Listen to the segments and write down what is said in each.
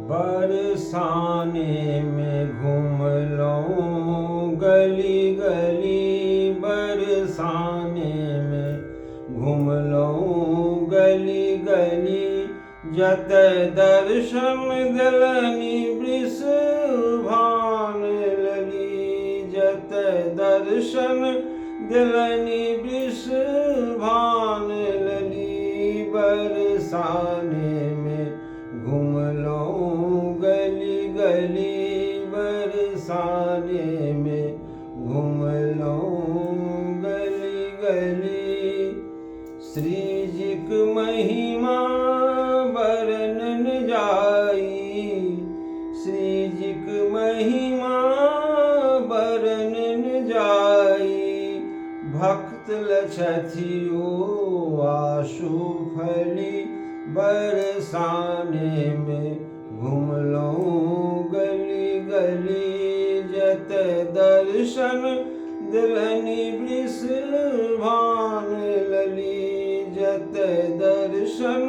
बरसाने में घूम लऊं गली गली, बरसाने में घूम लऊं गली गली। जत दर्शन दिलनि वृषभान लली, जत दर्शन दिलनि वृषभान लली। बरसाने में घूम लऊं गली गली, बरसाने में घूम लऊं गली गली। श्री जी की महिमा बरनन जाई, श्री जी की महिमा बरनन जाई। भक्त लछथियो आशु फली, बरसाने में घूम लऊं गली गली। जत दर्शन दिलनि वृषभान लली, जत दर्शन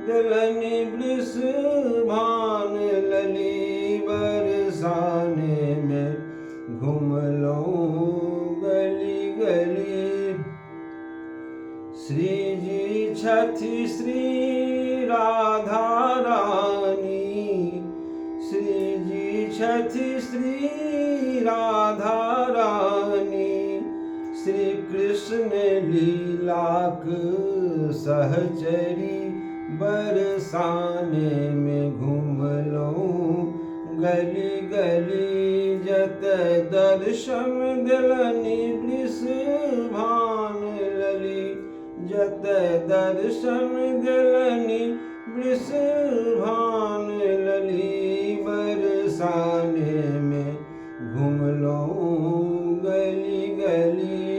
दिलनि वृषभान लली। बरसाने में घूम लऊं गली गली। श्री जी छथि श्री राधा रानी, श्री जी छथि श्री राधा रानी। श्री कृष्ण लीलाक सहचरी, बरसाने में घूम लऊं गली गली। जत दर्शन दिलनि वृषभान लली, जत दर्शन दिलनि वृषभान लली। बरसाने में घूम लऊं गली गली।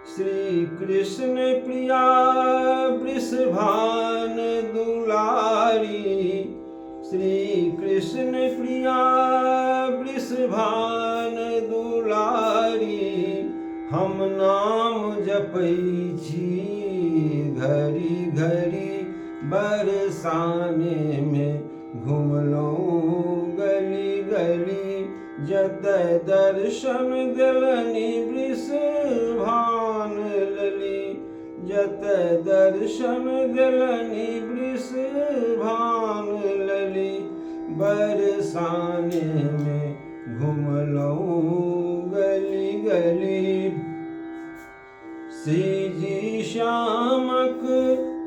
श्री कृष्ण प्रिया वृषभान दुलारी, श्री कृष्ण प्रिया वृषभान दुलारी। हम नाम जपै छी घड़ी घड़ी, बरसाने में घूम लऊं गली गली। जत दर्शन दिलनि वृषभान लली, जत दर्शन दिलनि वृषभान लली। बरसाने में घूम लऊं गली गली। श्री जी श्यामक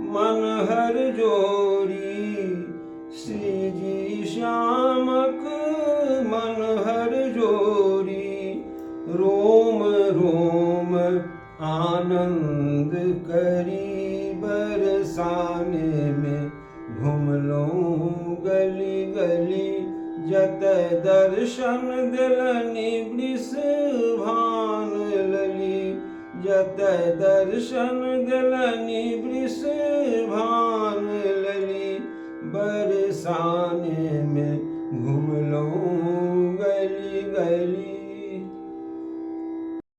मनहर जोड़ी, श्री जी श्यामक मनहर जोड़ी। रोम रोम आनंद करी, बरसाने में घूम लऊं गली गली। जत दर्शन दिलनि वृषभान लली, जत दर्शन दिलनि वृषभान